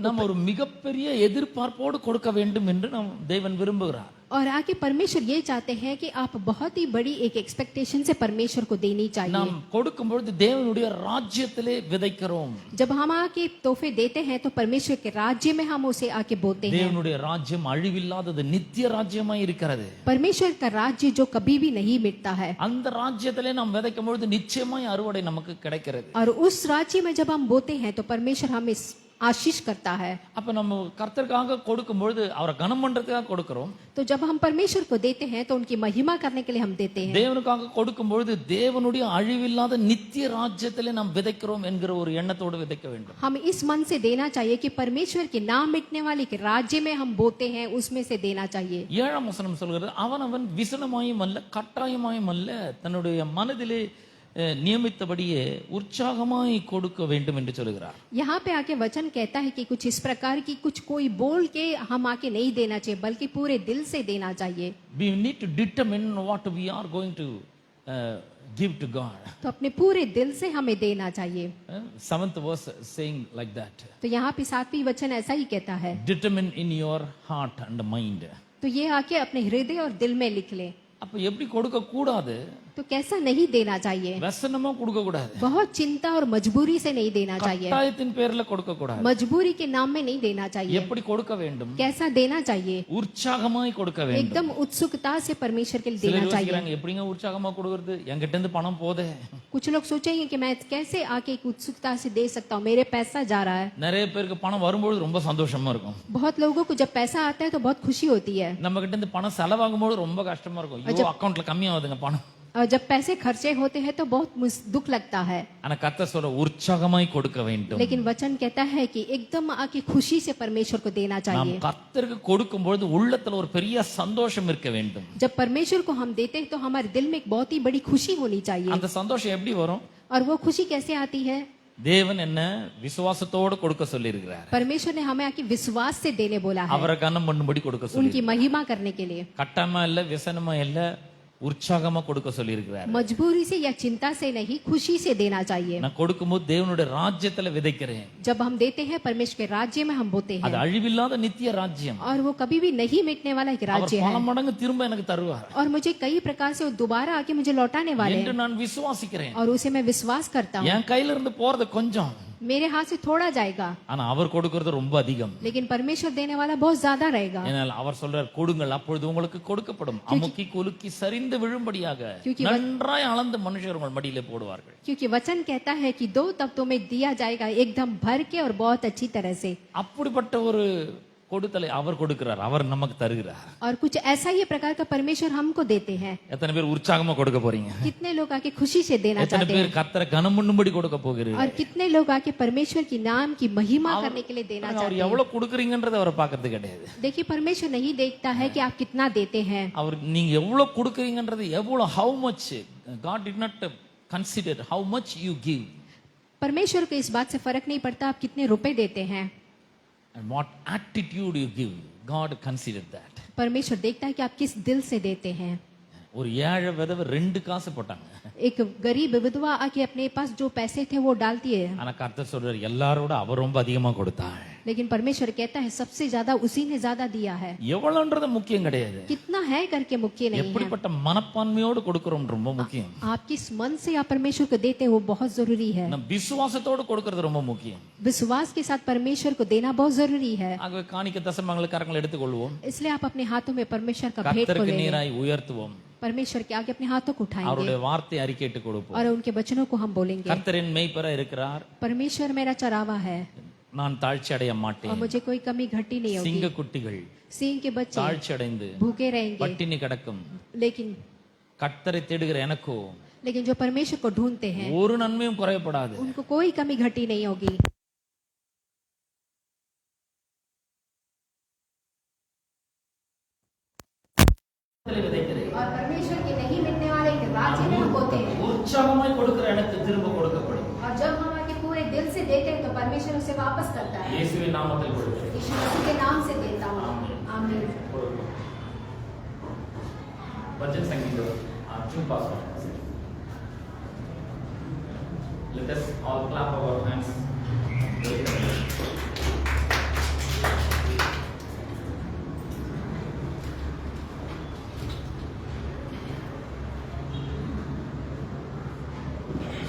நாம் ஒரு மிகப்பெரிய எதிர்பார்ப்போடு கொடுக்க வேண்டும் என்று நாம் தேவன் விரும்புகிறார். और आके परमेश्वर ये चाहते हैं कि आप बहुत ही बड़ी एक एक्सपेक्टेशन से परमेश्वर को देनी चाहिए। நாம் கொடுக்கும் பொழுது தேவனுடைய ராஜ்யத்திலே விதைக்கிறோம். जब हम आके तोहफे देते हैं तो परमेश्वर के राज्य में हम उसे आके बोते हैं। தேவனுடைய ராஜ்யம் அழிவில்லாதது, நித்திய ராஜ்யமாய் இருக்கிறது. परमेश्वर का राज्य जो कभी भी नहीं मिटता है அந்த ராஜ்யத்திலே நாம் விதைக்கும் பொழுது நிச்சயமாய் அறுவடை நமக்கு கிடைக்கிறது. और उस राज्य में जब हम बोते हैं तो परमेश्वर हमें आशीष करता है। அப்ப நம்ம கர்த்தருக்காக கொடுக்கும் பொழுது அவரை கனம் பண்றதுக்காக கொடுக்கிறோம். तो जब हम परमेश्वर को देते हैं तो उनकी महिमा करने के लिए हम देते हैं। தேவனுக்காக கொடுக்கும் பொழுது தேவனுடைய அழிவில்லாத நித்திய ராஜ்யத்திலே நாம் விதைக்கிறோம் என்கிற ஒரு எண்ணத்தோடு விதைக்க வேண்டும். हम इस मन से देना चाहिए कि परमेश्वर के नाम मिटने वाले के राज्य में हम बोते हैं, उसमें से देना चाहिए। 7ஆம் வசனம் சொல்கிறது, அவனவன் விசனமாயும் அல்ல கட்டாயமாயும் அல்ல தன்னுடைய மனதிலே நியமித்தபடியே உற்சாகமாய் கொடுக்க வேண்டும் என்று சொல்கிறார். यहाँ पे आके वचन कहता है कि कुछ इस प्रकार की कुछ कोई बोल के हम आके नहीं देना चाहिए, बल्कि पूरे दिल से देना चाहिए। We need to determine what we are going to give to God. तो अपने पूरे दिल से हमें देना चाहिए। 7th verse saying like that. तो यहाँ पे 7वीं वचन ऐसा ही कहता है, Determine in your heart and mind. तो ये आके अपने हृदय और दिल में लिख ले। அப்ப எப்படி கொடுக்க கூடாது? तो कैसा नहीं देना चाहिए, व्यसनமா கொடுக்க கூடாது, बहुत चिंता और मजबूरी से नहीं देना चाहिए, கட்டாயத்தின் பேர்ல கொடுக்க கூடாது. मजबूरी के नाम में नहीं देना चाहिए। எப்படி கொடுக்க வேண்டும்? कैसा देना चाहिए, உற்சாகமாய் கொடுக்க வேண்டும். एकदम उत्सुकता से परमेश्वर के लिए சிலர் देना चाहिए। யோசிக்கிறாங்க, எப்படிங்க உற்சாகமா கொடுக்கிறது, என்கிட்ட இருந்து பணம் போதே. कुछ लोग सोचेंगे कि मैं कैसे आके एक उत्सुकता से दे सकता हूँ, मेरे पैसा जा रहा है। நிறைய பேருக்கு பணம் வரும்போது ரொம்ப சந்தோஷமா இருக்கும். बहुत लोगों को जब पैसा आता है तो बहुत खुशी होती है, நம்ம கிட்ட இருந்து பணம் செலவாகும் போது ரொம்ப கஷ்டமா இருக்கும். ஐயோ அக்கவுண்ட்ல கம்மியாகுதுங்க பணம். और जब पैसे खर्चे होते हैं तो बहुत दुख लगता है। ஆனா கர்த்தர் சொல்ற உற்சாகமாய் கொடுக்க வேண்டும். लेकिन वचन कहता है कि एकदम आके खुशी से परमेश्वर को देना நாம் चाहिए। கர்த்தருக்கு கொடுக்கும் பொழுது உள்ளத்துல ஒரு பெரிய சந்தோஷம் இருக்க வேண்டும். जब परमेश्वर को हम देते हैं तो हमारे दिल में एक बहुत ही बड़ी खुशी होनी चाहिए। அந்த சந்தோஷம் எப்படி வரும்? और वो खुशी कैसे आती है? தேவன் என்ன விசுவாசத்தோடு கொடுக்க சொல்லி இருக்கிறார். परमेश्वर ने हमें आके विश्वास से देने बोला है, அவரை கனம் பண்ணும்படி கொடுக்க சொல்லி, उनकी महिमा करने के लिए, கட்டமா இல்ல, விசனமா இல்ல, உற்சாகமா கொடுக்க சொல்லி இருக்கிறார். मजबूरी से या चिंता से नहीं, खुशी से देना चाहिए. நான் கொடுக்கும்போது தேவனுடைய ராஜ்யத்துல விதைக்கிறேன். जब हम देते हैं परमेश्वर के राज्य में हम बोते அது हैं, அழிவில்லாத நித்திய ராஜ்யம். और वो कभी भी नहीं मिटने वाला एक அவர் राज्य பல है, மடங்கு திரும்ப எனக்கு தருவார் और मुझे कई प्रकार से वो दोबारा आके मुझे लौटाने वाले என்று हैं, நான் விசுவாசிக்கிறேன். और उसे मैं विश्वास करता हूँ. என் கையில இருந்து போறது கொஞ்சம், मेरे हाथ से थोड़ा जाएगा, ஆனா அவர் கொடுக்கிறது ரொம்ப அதிகம். लेकिन परमेश्वर देने वाला बहुत ज्यादा रहेगा. ஏனால் அவர் சொல்றார், கொடுங்கள் அப்பொழுது உங்களுக்கு கொடுக்கப்படும், அமுக்கி குலுக்கி சரிந்து விழும்படியாக क्योंकि நன்றாய் அளந்து மனுஷர் உங்கள் மடியிலே போடுவார்கள். क्योंकि वचन कहता है कि 2 तख्तों में दिया जाएगा, एकदम भर के और बहुत अच्छी तरह से. அப்படிப்பட்ட ஒரு கொடுத்தலை அவர் கொடுக்கிறார், அவர் நமக்கு தருகிறார். और कुछ ऐसा ही प्रकार का परमेश्वर हमको देते हैं. எத்தனை பேர் உற்சாகமா கொடுக்க போறீங்க? कितने लोग आके खुशी से देना எத்தனை चाहते பேர் हैं, கர்த்தரை கனம் பண்ணும்படி கொடுக்க போகிறீர்கள்? और कितने लोग आके परमेश्वर की नाम की महिमा करने के लिए देना அவர் चाहते हैं. எவ்வளவு கொடுக்குறீங்கன்றதை அவர் பார்க்கிறது கிடையாது. देखिए, परमेश्वर नहीं देखता है कि आप कितना देते हैं, அவர் நீங்க எவ்வளவு கொடுக்குறீங்கன்றது, எவ்வளவு how much God did not consider how much you give परमेश्वर को इस बात से फर्क नहीं पड़ता आप कितने रुपए देते हैं. and what attitude you give. God considered that. परमेश्वर देखता है कि आप किस दिल से देते हैं. ஒரு ஏழை விதவை 2 காசு போட்டாங்க, एक गरीब विधवा आके अपने पास जो पैसे थे वो डालती है, ஆனா கர்த்தர் சொல்றார் எல்லாரோட அவர் ரொம்ப அதிகமா கொடுத்தார். लेकिन परमेश्वर कहता है सबसे ज्यादा उसी ने ज्यादा दिया है. எவ்வளவுன்றது முக்கியம் கிடையாது, कितना है करके मुख्य नहीं है, எப்படிப்பட்ட மனப்பான்மையோடு கொடுக்கிறோம் ரொம்ப முக்கியம். आप किस मन से आप परमेश्वर को देते हैं वो बहुत जरूरी है. நம்ம விசுவாசத்தோடு கொடுக்கிறது ரொம்ப முக்கியம். विश्वास के साथ परमेश्वर को देना बहुत जरूरी है. ஆகவே காணிக்கை தசமங்களை கரங்களை எடுத்துக்கொள்வோம், इसलिए आप अपने हाथों में परमेश्वर का भेंट को கர்த்தருக்கு लेंगे, நேராய் உயர்த்துவோம், परमेश्वर के आगे अपने हाथों को उठाएंगे அவருடைய வார்த்தை அறிக்கையிட்டு கொடுப்போம். और उनके वचनों को हम बोलेंगे. கர்த்தரின் மேய்ப்பரா இருக்கிறார், परमेश्वर मेरा चरावा है நான் தாழ்ச்சி அடைய और மாட்டேன். मुझे कोई कमी घटी नहीं होगी. சிங்க குட்டிகள் सिंह के बच्चे தாழ்ச்சி அடைந்து भूखे रहेंगे, பட்டினி கிடக்கும், लेकिन கர்த்தரை தேடுகிற எனக்கோ जो परमेश्वर को ढूंढते हैं ஒரு நன்மையும் குறையப்படாது. उनको कोई कमी घटी नहीं होगी. और परमेश्वर के नहीं मिलने वाले एक राज्य में हम होते हैं, உற்சாகமாய் கொடுக்கிற எனக்கு திரும்ப கொடுக்கப்படும். और जब हम आके पूरे दिल से देते हैं तो परमेश्वर उसे वापस करता है. இயேசுவின் நாமத்தில் கொடுக்கிறேன். यीशु मसीह के नाम से देता हूँ. आमीन. भजन संगीत चुप पास. Let us all clap our hands.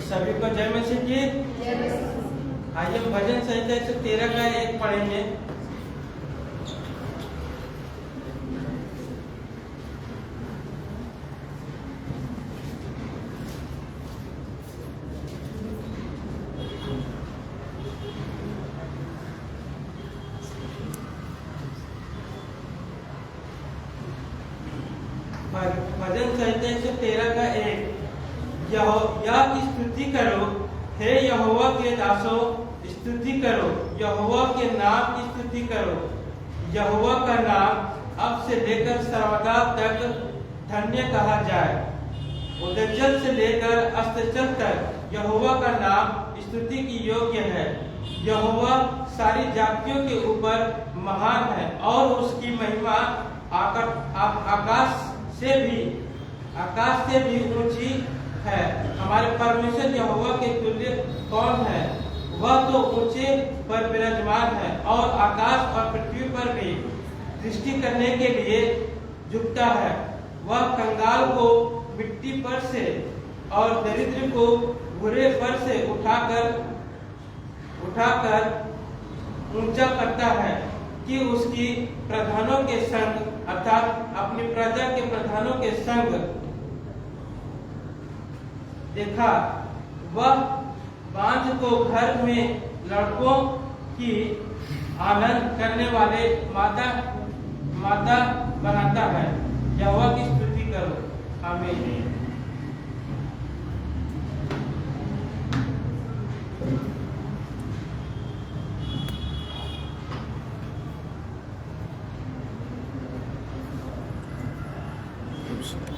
सभी को जय मसीह की। आइए भजन संहिता 113 का 1 पढ़ेंगे। भजन संहिता 113 का 1। यहोवा की स्तुति करो, हे यहोवा के दासों, स्तुति करो, यहोवा के नाम की स्तुति करो। यहोवा का नाम अब से लेकर सर्वदा तक धन्य कहा जाए। उदयचल से लेकर अस्ताचल तक यहोवा का नाम स्तुति की योग्य है। यहोवा सारी जातियों के ऊपर महान है और उसकी महिमा आकाश से भी ऊंची है। हमारे परमेश्वर यहोवा के तुल्य कौन है? वह तो ऊंचे पर विराजमान है और आकाश और पृथ्वी पर भी दृष्टि करने के लिए झुकता है। वह कंगाल को मिट्टी पर से और दरिद्र को भूरे पर से उठाकर ऊंचा करता है कि उसकी प्रधानों के संग अर्थात अपनी प्रजा के प्रधानों के संग देखा। वह बांझ को घर में लड़कों की आनंद करने वाले माता बनाता है। यहोवा की स्तुति करो। आमीन।